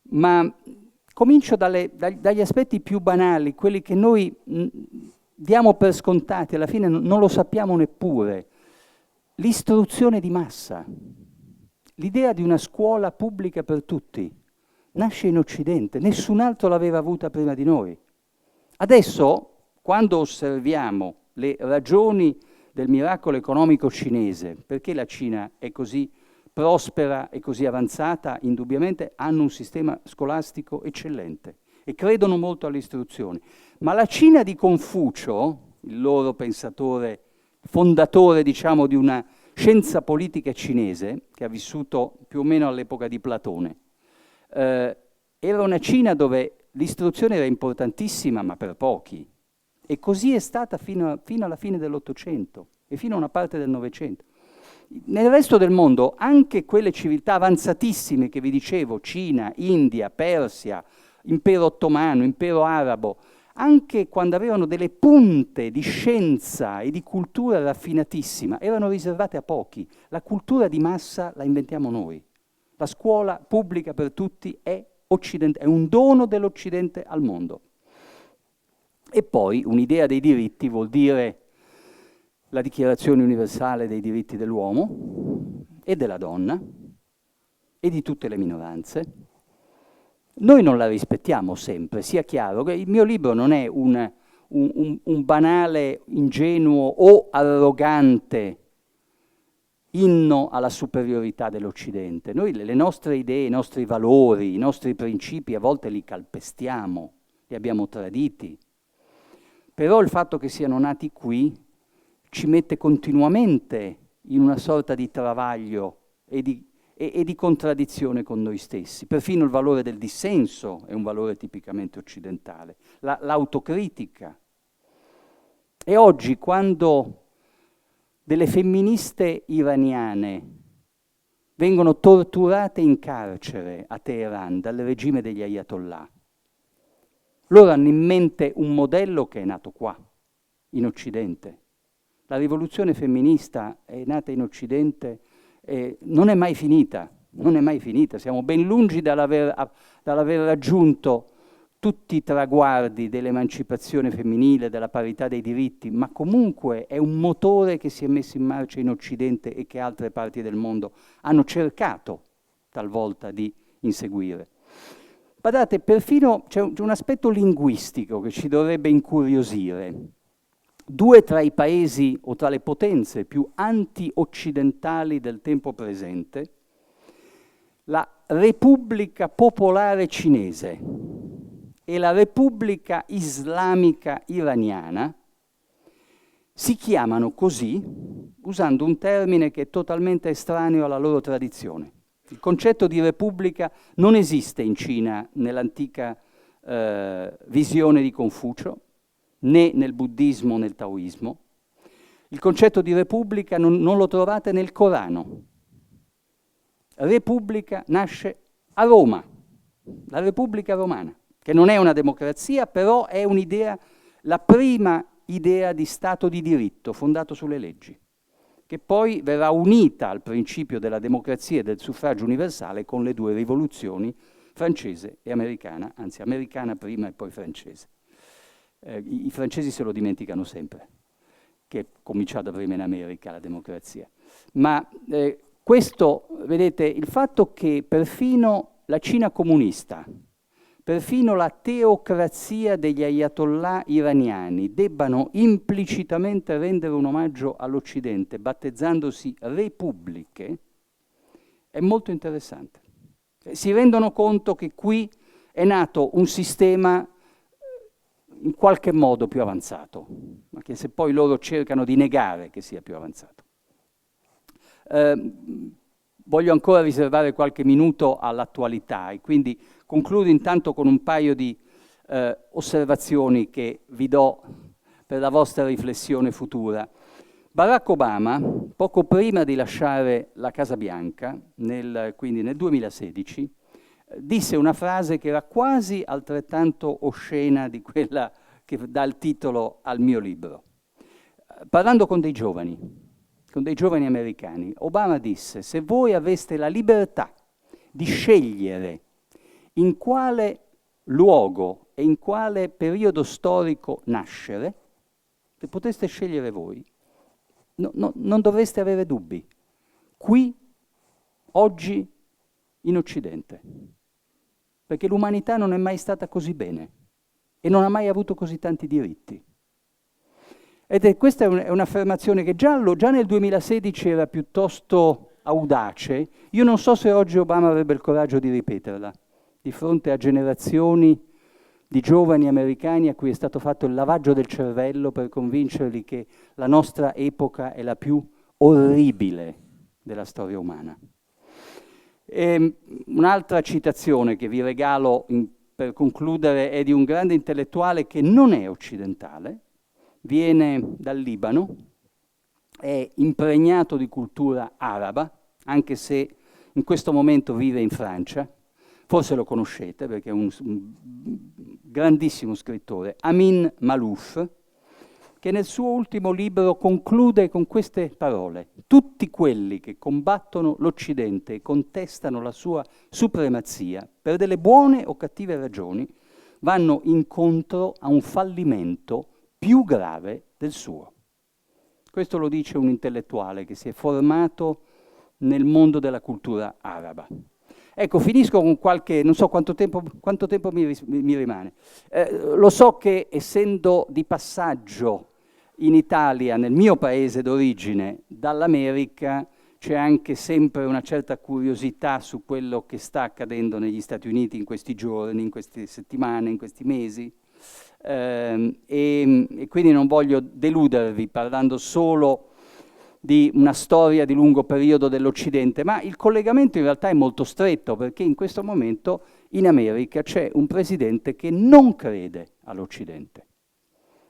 Ma comincio dagli aspetti più banali, quelli che noi diamo per scontati, alla fine non lo sappiamo neppure. L'istruzione di massa. L'idea di una scuola pubblica per tutti nasce in Occidente, nessun altro l'aveva avuta prima di noi. Adesso, quando osserviamo le ragioni del miracolo economico cinese, perché la Cina è così prospera e così avanzata, indubbiamente hanno un sistema scolastico eccellente e credono molto all'istruzione. Ma la Cina di Confucio, il loro pensatore, fondatore, diciamo, di una scienza politica cinese, che ha vissuto più o meno all'epoca di Platone, era una Cina dove l'istruzione era importantissima, ma per pochi. E così è stata fino alla fine dell'Ottocento e fino a una parte del Novecento. Nel resto del mondo, anche quelle civiltà avanzatissime che vi dicevo, Cina, India, Persia, Impero Ottomano, Impero Arabo, anche quando avevano delle punte di scienza e di cultura raffinatissima, erano riservate a pochi. La cultura di massa la inventiamo noi. La scuola pubblica per tutti è un dono dell'Occidente al mondo. E poi un'idea dei diritti vuol dire la Dichiarazione universale dei diritti dell'uomo e della donna e di tutte le minoranze. Noi non la rispettiamo sempre, sia chiaro che il mio libro non è un banale, ingenuo o arrogante inno alla superiorità dell'Occidente. Noi le nostre idee, i nostri valori, i nostri principi a volte li calpestiamo, li abbiamo traditi. Però il fatto che siano nati qui ci mette continuamente in una sorta di travaglio e di contraddizione con noi stessi. Perfino il valore del dissenso è un valore tipicamente occidentale, l'autocritica. E oggi, quando delle femministe iraniane vengono torturate in carcere a Teheran dal regime degli ayatollah, loro hanno in mente un modello che è nato qua, in Occidente. La rivoluzione femminista è nata in Occidente e non è mai finita, siamo ben lungi dall'aver raggiunto tutti i traguardi dell'emancipazione femminile, della parità dei diritti, ma comunque è un motore che si è messo in marcia in Occidente e che altre parti del mondo hanno cercato talvolta di inseguire. Badate, perfino c'è un aspetto linguistico che ci dovrebbe incuriosire. Due tra i paesi o tra le potenze più anti-occidentali del tempo presente, la Repubblica Popolare Cinese e la Repubblica Islamica Iraniana, si chiamano così usando un termine che è totalmente estraneo alla loro tradizione. Il concetto di repubblica non esiste in Cina nell'antica visione di Confucio, né nel buddismo, nel taoismo. Il concetto di repubblica non lo trovate nel Corano. Repubblica nasce a Roma, la Repubblica Romana, che non è una democrazia, però è un'idea, la prima idea di Stato di diritto fondato sulle leggi, che poi verrà unita al principio della democrazia e del suffragio universale con le due rivoluzioni, francese e americana, anzi americana prima e poi francese. I francesi se lo dimenticano sempre, che è cominciata prima in America la democrazia. Ma questo, vedete, il fatto che perfino la Cina comunista, perfino la teocrazia degli ayatollah iraniani debbano implicitamente rendere un omaggio all'Occidente, battezzandosi repubbliche, è molto interessante. Si rendono conto che qui è nato un sistema in qualche modo più avanzato, ma che se poi loro cercano di negare che sia più avanzato. Voglio ancora riservare qualche minuto all'attualità e quindi concludo intanto con un paio di osservazioni che vi do per la vostra riflessione futura. Barack Obama, poco prima di lasciare la Casa Bianca, quindi nel 2016, disse una frase che era quasi altrettanto oscena di quella che dà il titolo al mio libro. Parlando con dei giovani americani, Obama disse: se voi aveste la libertà di scegliere in quale luogo e in quale periodo storico nascere, se poteste scegliere voi, non dovreste avere dubbi. Qui oggi in Occidente, perché l'umanità non è mai stata così bene e non ha mai avuto così tanti diritti. Questa è un'affermazione che già nel 2016 era piuttosto audace. Io non so se oggi Obama avrebbe il coraggio di ripeterla, di fronte a generazioni di giovani americani a cui è stato fatto il lavaggio del cervello per convincerli che la nostra epoca è la più orribile della storia umana. Un'altra citazione che vi regalo per concludere è di un grande intellettuale che non è occidentale, viene dal Libano, è impregnato di cultura araba, anche se in questo momento vive in Francia. Forse lo conoscete perché è un grandissimo scrittore, Amin Maalouf, che nel suo ultimo libro conclude con queste parole: tutti quelli che combattono l'Occidente e contestano la sua supremazia per delle buone o cattive ragioni vanno incontro a un fallimento più grave del suo. Questo lo dice un intellettuale che si è formato nel mondo della cultura araba. Ecco, finisco con qualche, non so quanto tempo mi rimane. Lo so che essendo di passaggio in Italia, nel mio paese d'origine, dall'America, c'è anche sempre una certa curiosità su quello che sta accadendo negli Stati Uniti in questi giorni, in queste settimane, in questi mesi. E quindi non voglio deludervi parlando solo di una storia di lungo periodo dell'Occidente, ma il collegamento in realtà è molto stretto, perché in questo momento in America c'è un presidente che non crede all'Occidente.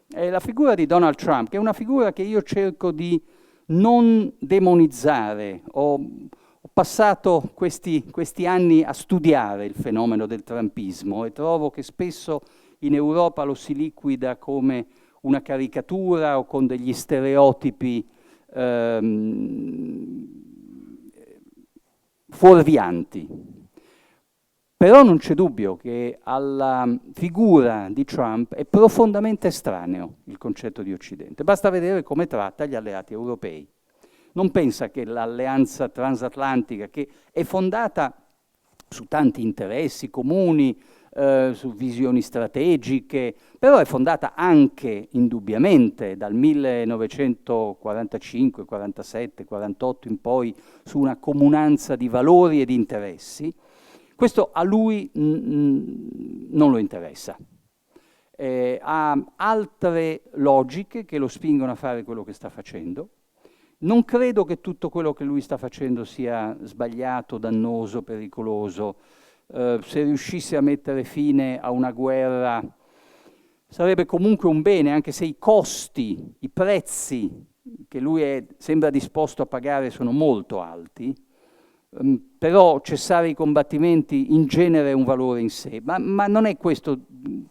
È la figura di Donald Trump, che è una figura che io cerco di non demonizzare. Ho passato questi anni a studiare il fenomeno del trumpismo e trovo che spesso in Europa lo si liquida come una caricatura o con degli stereotipi fuorvianti. Però non c'è dubbio che alla figura di Trump è profondamente estraneo il concetto di Occidente. Basta vedere come tratta gli alleati europei. Non pensa che l'alleanza transatlantica, che è fondata su tanti interessi comuni, su visioni strategiche, però è fondata anche indubbiamente dal 1945, 47, 48 in poi su una comunanza di valori e di interessi. Questo a lui non lo interessa. Ha altre logiche che lo spingono a fare quello che sta facendo. Non credo che tutto quello che lui sta facendo sia sbagliato, dannoso, pericoloso. Se riuscisse a mettere fine a una guerra sarebbe comunque un bene, anche se i costi, i prezzi che lui sembra disposto a pagare sono molto alti. Però cessare i combattimenti in genere è un valore in sé, ma non è questo.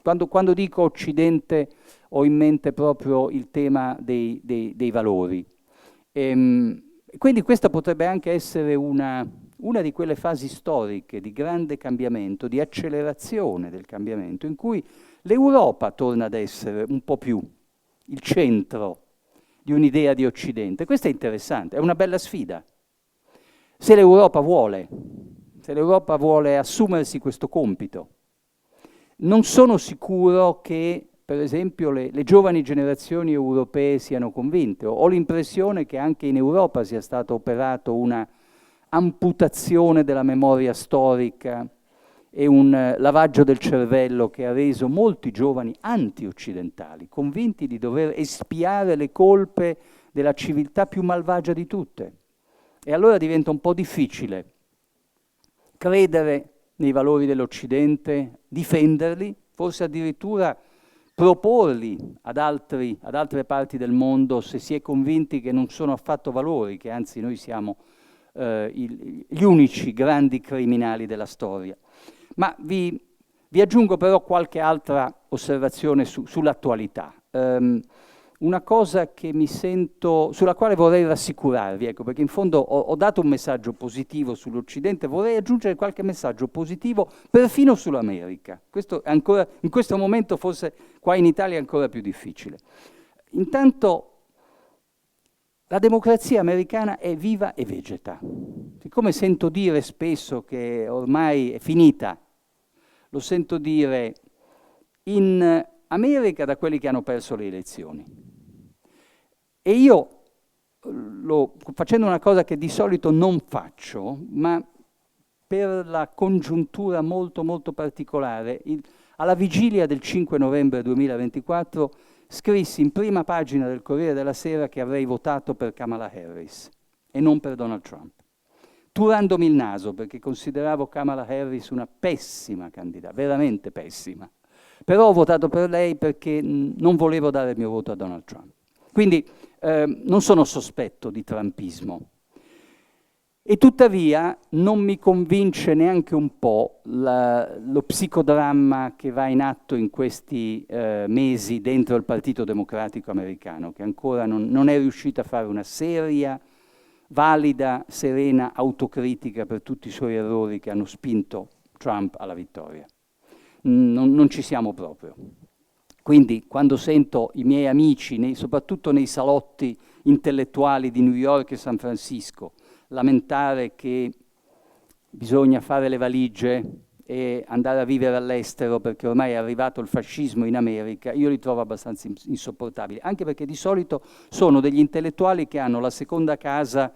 Quando dico Occidente ho in mente proprio il tema dei valori. Quindi questa potrebbe anche essere una di quelle fasi storiche di grande cambiamento, di accelerazione del cambiamento, in cui l'Europa torna ad essere un po' più il centro di un'idea di Occidente. Questo è interessante, è una bella sfida. Se l'Europa vuole assumersi questo compito. Non sono sicuro che, per esempio, le giovani generazioni europee siano convinte. Ho l'impressione che anche in Europa sia stata operata una amputazione della memoria storica e un lavaggio del cervello che ha reso molti giovani anti-occidentali, convinti di dover espiare le colpe della civiltà più malvagia di tutte. E allora diventa un po' difficile credere nei valori dell'Occidente, difenderli, forse addirittura proporli ad altre parti del mondo se si è convinti che non sono affatto valori, che anzi noi siamo gli unici grandi criminali della storia. Ma vi aggiungo però qualche altra osservazione sull'attualità. Una cosa che sulla quale vorrei rassicurarvi, ecco, perché in fondo ho dato un messaggio positivo sull'Occidente, vorrei aggiungere qualche messaggio positivo perfino sull'America. Questo è ancora, in questo momento forse qua in Italia è ancora più difficile. Intanto la democrazia americana è viva e vegeta. siccome sento dire spesso che ormai è finita, lo sento dire in America da quelli che hanno perso le elezioni. E io, facendo una cosa che di solito non faccio, ma per la congiuntura molto molto particolare, alla vigilia del 5 novembre 2024 scrissi in prima pagina del Corriere della Sera che avrei votato per Kamala Harris e non per Donald Trump, turandomi il naso perché consideravo Kamala Harris una pessima candidata, veramente pessima. Però ho votato per lei perché non volevo dare il mio voto a Donald Trump. Quindi non sono sospetto di trumpismo. E tuttavia non mi convince neanche un po' lo psicodramma che va in atto in questi mesi dentro il Partito Democratico americano, che ancora non è riuscito a fare una seria, valida, serena autocritica per tutti i suoi errori che hanno spinto Trump alla vittoria. Non ci siamo proprio. Quindi quando sento i miei amici, soprattutto nei salotti intellettuali di New York e San Francisco, lamentare che bisogna fare le valigie e andare a vivere all'estero perché ormai è arrivato il fascismo in America, io li trovo abbastanza insopportabili, anche perché di solito sono degli intellettuali che hanno la seconda casa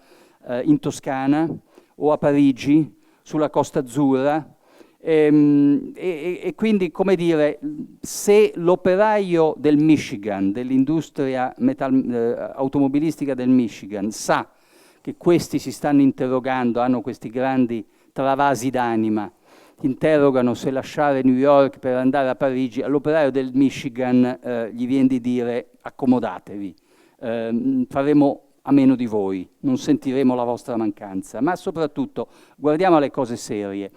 in Toscana o a Parigi, sulla Costa Azzurra, e quindi, come dire, se l'operaio del Michigan, dell'industria automobilistica del Michigan, sa che questi si stanno interrogando, hanno questi grandi travasi d'anima, interrogano se lasciare New York per andare a Parigi, all'operaio del Michigan gli viene di dire accomodatevi, faremo a meno di voi, non sentiremo la vostra mancanza, ma soprattutto guardiamo alle cose serie.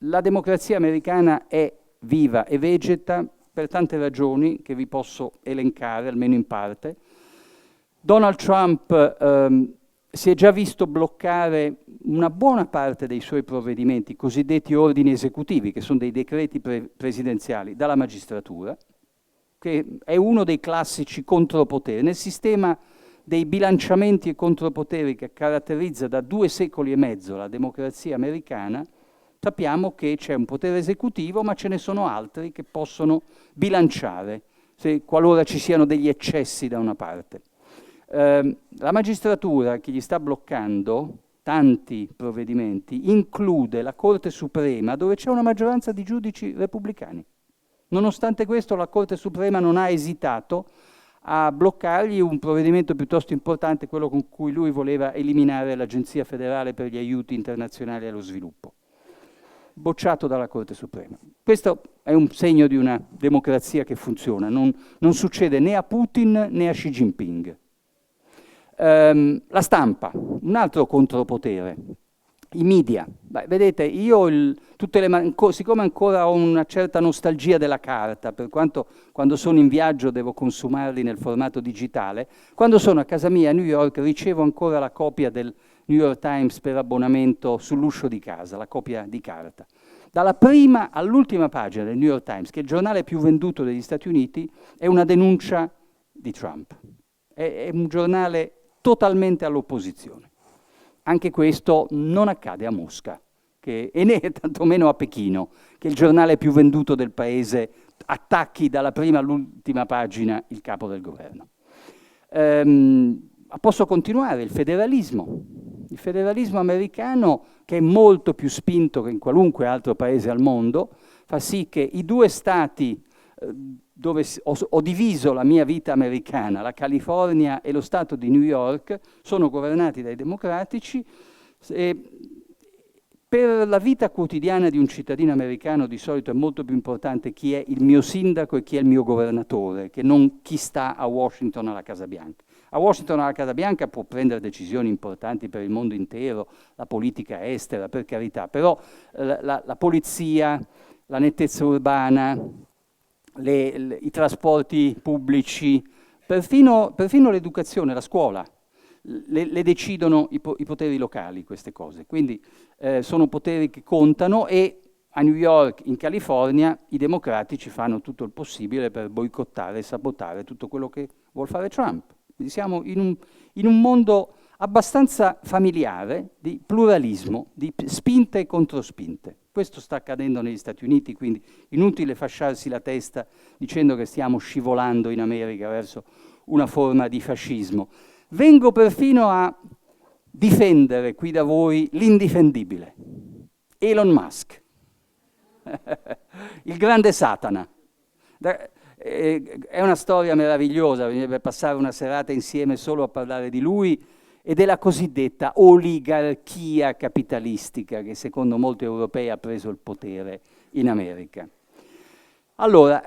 La democrazia americana è viva e vegeta per tante ragioni che vi posso elencare, almeno in parte. Donald Trump si è già visto bloccare una buona parte dei suoi provvedimenti, i cosiddetti ordini esecutivi, che sono dei decreti presidenziali, dalla magistratura, che è uno dei classici contropoteri. Nel sistema dei bilanciamenti e contropoteri che caratterizza da 2 secoli e mezzo la democrazia americana, sappiamo che c'è un potere esecutivo, ma ce ne sono altri che possono bilanciare, qualora ci siano degli eccessi da una parte. La magistratura che gli sta bloccando tanti provvedimenti include la Corte Suprema, dove c'è una maggioranza di giudici repubblicani. Nonostante questo la Corte Suprema non ha esitato a bloccargli un provvedimento piuttosto importante, quello con cui lui voleva eliminare l'Agenzia federale per gli aiuti internazionali allo sviluppo, bocciato dalla Corte Suprema. Questo è un segno di una democrazia che funziona, non succede né a Putin né a Xi Jinping. La stampa, un altro contropotere, i media. Beh, vedete, io siccome ancora ho una certa nostalgia della carta, per quanto quando sono in viaggio devo consumarli nel formato digitale, quando sono a casa mia a New York ricevo ancora la copia del New York Times per abbonamento sull'uscio di casa, la copia di carta. Dalla prima all'ultima pagina del New York Times, che è il giornale più venduto degli Stati Uniti, è una denuncia di Trump. È un giornale totalmente all'opposizione. Anche questo non accade a Mosca, e né tantomeno a Pechino, che è il giornale più venduto del paese, attacchi dalla prima all'ultima pagina il capo del governo. Posso continuare, il federalismo americano, che è molto più spinto che in qualunque altro paese al mondo, fa sì che i 2 stati dove ho diviso la mia vita americana, la California e lo Stato di New York, sono governati dai democratici. Per la vita quotidiana di un cittadino americano di solito è molto più importante chi è il mio sindaco e chi è il mio governatore, che non chi sta a Washington alla Casa Bianca. A Washington alla Casa Bianca può prendere decisioni importanti per il mondo intero, la politica estera, per carità, però la polizia, la nettezza urbana, i trasporti pubblici, perfino l'educazione, la scuola, le decidono i poteri locali queste cose. Quindi sono poteri che contano e a New York, in California, i democratici fanno tutto il possibile per boicottare e sabotare tutto quello che vuol fare Trump. Quindi siamo in un mondo abbastanza familiare di pluralismo, di spinte e controspinte. Questo sta accadendo negli Stati Uniti, quindi inutile fasciarsi la testa dicendo che stiamo scivolando in America verso una forma di fascismo. Vengo perfino a difendere qui da voi l'indifendibile, Elon Musk, il grande Satana. È una storia meravigliosa, bisognerebbe passare una serata insieme solo a parlare di lui e della cosiddetta oligarchia capitalistica che secondo molti europei ha preso il potere in America. Allora,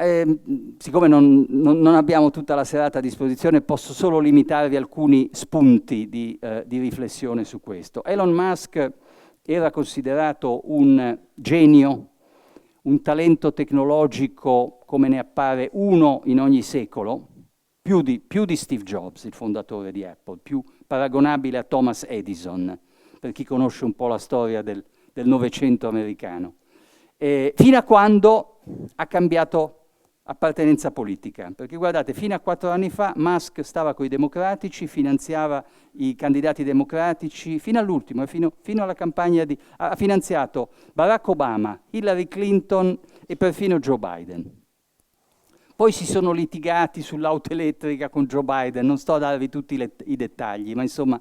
siccome non abbiamo tutta la serata a disposizione, posso solo limitarvi alcuni spunti di riflessione su questo. Elon Musk era considerato un genio, un talento tecnologico come ne appare uno in ogni secolo, più di Steve Jobs, il fondatore di Apple, più paragonabile a Thomas Edison, per chi conosce un po' la storia del Novecento americano. Fino a quando ha cambiato appartenenza politica, perché guardate, fino a 4 anni fa Musk stava con i democratici, finanziava i candidati democratici, fino all'ultimo, fino alla campagna ha finanziato Barack Obama, Hillary Clinton e perfino Joe Biden. Poi si sono litigati sull'auto elettrica con Joe Biden, non sto a darvi tutti i dettagli, ma insomma,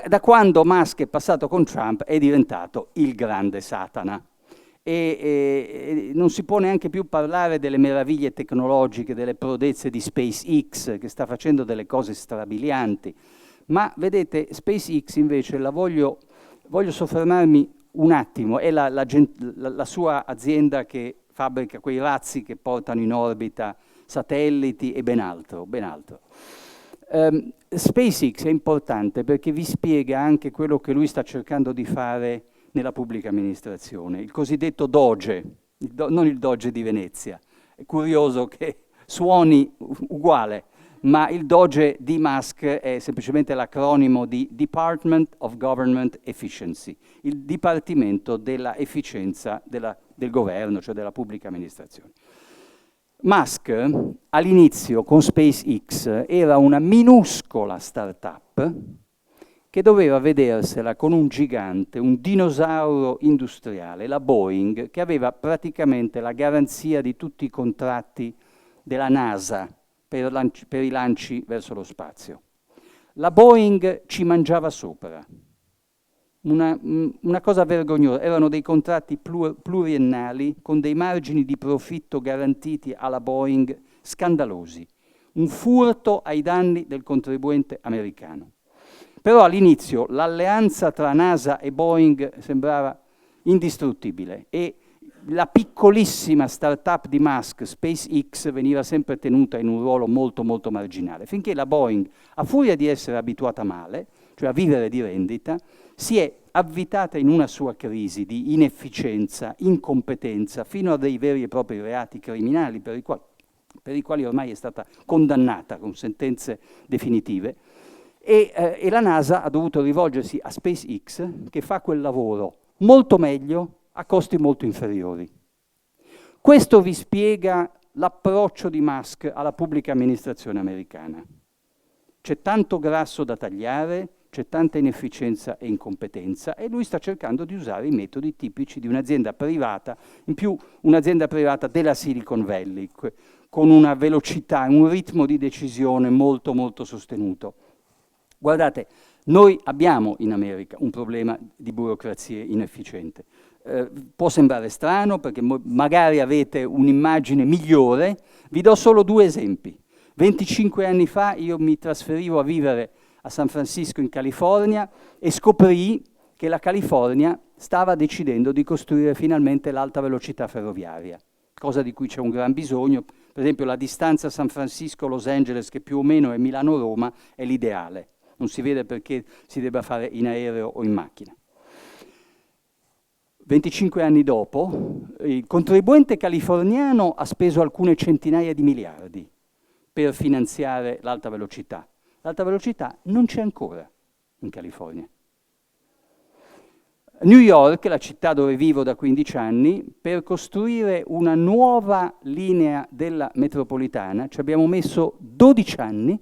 da quando Musk è passato con Trump è diventato il grande Satana. E non si può neanche più parlare delle meraviglie tecnologiche, delle prodezze di SpaceX, che sta facendo delle cose strabilianti. Ma vedete, SpaceX invece voglio soffermarmi un attimo, è la sua azienda che fabbrica quei razzi che portano in orbita satelliti e ben altro. SpaceX è importante perché vi spiega anche quello che lui sta cercando di fare nella pubblica amministrazione, il cosiddetto Doge, non il Doge di Venezia. È curioso che suoni uguale, ma il Doge di Musk è semplicemente l'acronimo di Department of Government Efficiency, il Dipartimento della efficienza del governo, cioè della pubblica amministrazione. Musk all'inizio con SpaceX era una minuscola start-up che doveva vedersela con un gigante, un dinosauro industriale, la Boeing, che aveva praticamente la garanzia di tutti i contratti della NASA per i lanci verso lo spazio. La Boeing ci mangiava sopra, una cosa vergognosa, erano dei contratti pluriennali con dei margini di profitto garantiti alla Boeing scandalosi, un furto ai danni del contribuente americano. Però all'inizio l'alleanza tra NASA e Boeing sembrava indistruttibile e la piccolissima start-up di Musk, SpaceX, veniva sempre tenuta in un ruolo molto molto marginale, finché la Boeing, a furia di essere abituata male, cioè a vivere di rendita, si è avvitata in una sua crisi di inefficienza, incompetenza, fino a dei veri e propri reati criminali per i quali ormai è stata condannata con sentenze definitive. E la NASA ha dovuto rivolgersi a SpaceX, che fa quel lavoro molto meglio a costi molto inferiori. Questo vi spiega l'approccio di Musk alla pubblica amministrazione americana. C'è tanto grasso da tagliare, c'è tanta inefficienza e incompetenza e lui sta cercando di usare i metodi tipici di un'azienda privata, in più un'azienda privata della Silicon Valley, con una velocità, un ritmo di decisione molto molto sostenuto. Guardate, noi abbiamo in America un problema di burocrazia inefficiente. Può sembrare strano perché magari avete un'immagine migliore, vi do solo 2 esempi. 25 anni fa io mi trasferivo a vivere a San Francisco in California e scoprì che la California stava decidendo di costruire finalmente l'alta velocità ferroviaria, cosa di cui c'è un gran bisogno. Per esempio la distanza San Francisco-Los Angeles, che più o meno è Milano-Roma, è l'ideale. Non si vede perché si debba fare in aereo o in macchina. 25 anni dopo, il contribuente californiano ha speso alcune centinaia di miliardi per finanziare l'alta velocità. L'alta velocità non c'è ancora in California. New York, la città dove vivo da 15 anni, per costruire una nuova linea della metropolitana ci abbiamo messo 12 anni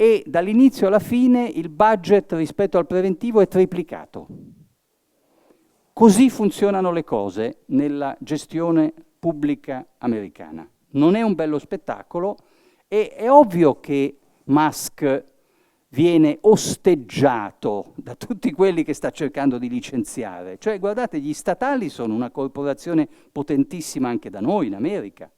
e dall'inizio alla fine il budget rispetto al preventivo è triplicato. Così funzionano le cose nella gestione pubblica americana. Non è un bello spettacolo e è ovvio che Musk viene osteggiato da tutti quelli che sta cercando di licenziare. Cioè, guardate, gli statali sono una corporazione potentissima anche da noi, in America.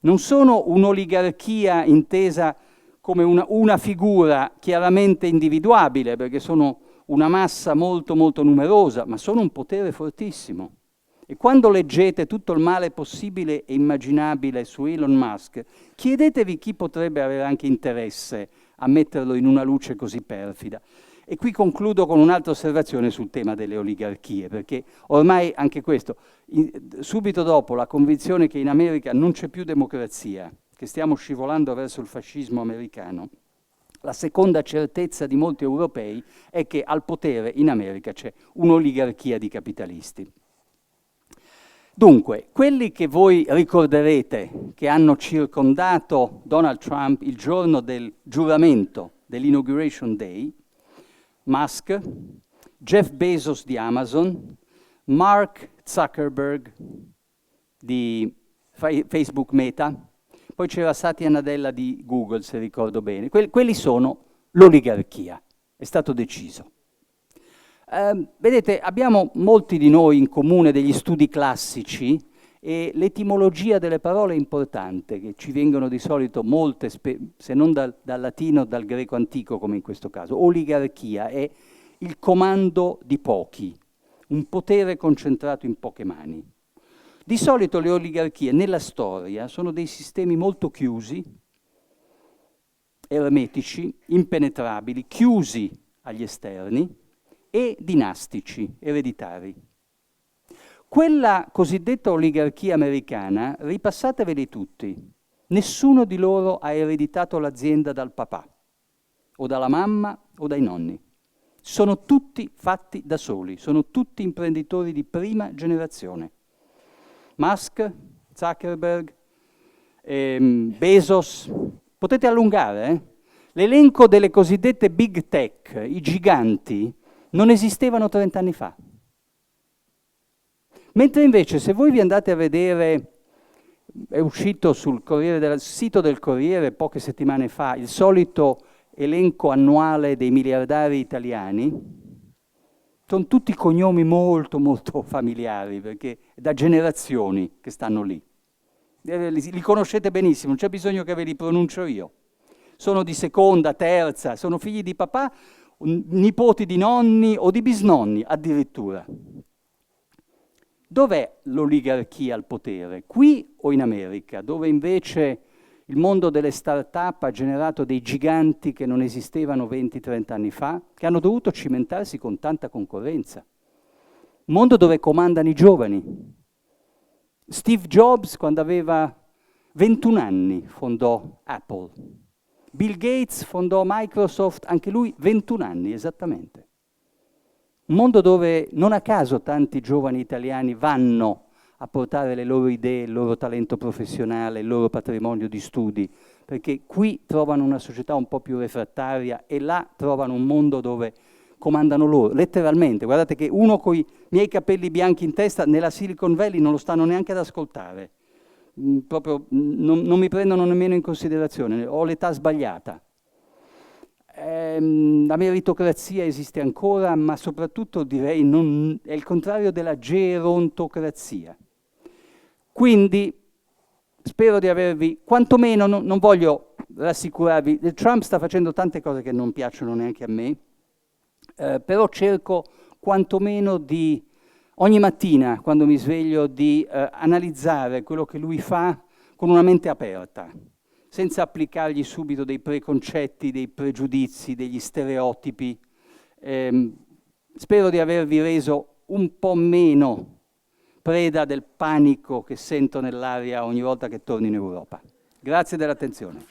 Non sono un'oligarchia intesa come una figura chiaramente individuabile, perché sono una massa molto molto numerosa, ma sono un potere fortissimo. E quando leggete tutto il male possibile e immaginabile su Elon Musk, chiedetevi chi potrebbe avere anche interesse a metterlo in una luce così perfida. E qui concludo con un'altra osservazione sul tema delle oligarchie, perché ormai anche questo, subito dopo la convinzione che in America non c'è più democrazia, che stiamo scivolando verso il fascismo americano, la seconda certezza di molti europei è che al potere in America c'è un'oligarchia di capitalisti. Dunque, quelli che voi ricorderete che hanno circondato Donald Trump il giorno del giuramento dell'Inauguration Day, Musk, Jeff Bezos di Amazon, Mark Zuckerberg di Facebook Meta, poi c'era Satya Nadella di Google, se ricordo bene. Quelli sono l'oligarchia, è stato deciso. Vedete, abbiamo molti di noi in comune degli studi classici e l'etimologia delle parole è importante, che ci vengono di solito molte, se non dal latino, dal greco antico come in questo caso. Oligarchia è il comando di pochi, un potere concentrato in poche mani. Di solito le oligarchie nella storia sono dei sistemi molto chiusi, ermetici, impenetrabili, chiusi agli esterni, e dinastici, ereditari. Quella cosiddetta oligarchia americana, ripassateveli tutti, nessuno di loro ha ereditato l'azienda dal papà, o dalla mamma, o dai nonni. Sono tutti fatti da soli, sono tutti imprenditori di prima generazione. Musk, Zuckerberg, Bezos, potete allungare, L'elenco delle cosiddette big tech, i giganti, non esistevano 30 anni fa. Mentre invece se voi vi andate a vedere, è uscito sul sito del Corriere poche settimane fa, il solito elenco annuale dei miliardari italiani, sono tutti cognomi molto molto familiari, perché è da generazioni che stanno lì. Li conoscete benissimo, non c'è bisogno che ve li pronuncio io. Sono di seconda, terza, sono figli di papà, nipoti di nonni o di bisnonni addirittura. Dov'è l'oligarchia al potere? Qui o in America, dove invece il mondo delle start-up ha generato dei giganti che non esistevano 20-30 anni fa, che hanno dovuto cimentarsi con tanta concorrenza. Un mondo dove comandano i giovani. Steve Jobs, quando aveva 21 anni, fondò Apple. Bill Gates fondò Microsoft, anche lui 21 anni esattamente. Un mondo dove non a caso tanti giovani italiani vanno a portare le loro idee, il loro talento professionale, il loro patrimonio di studi, perché qui trovano una società un po' più refrattaria e là trovano un mondo dove comandano loro, letteralmente. Guardate che uno con i miei capelli bianchi in testa nella Silicon Valley non lo stanno neanche ad ascoltare. Proprio non mi prendono nemmeno in considerazione, ho l'età sbagliata. La meritocrazia esiste ancora, ma soprattutto direi è il contrario della gerontocrazia. Quindi spero di avervi, quantomeno non voglio rassicurarvi, Trump sta facendo tante cose che non piacciono neanche a me, però cerco quantomeno di, ogni mattina quando mi sveglio, di analizzare quello che lui fa con una mente aperta, senza applicargli subito dei preconcetti, dei pregiudizi, degli stereotipi. Spero di avervi reso un po' meno preda del panico che sento nell'aria ogni volta che torno in Europa. Grazie dell'attenzione.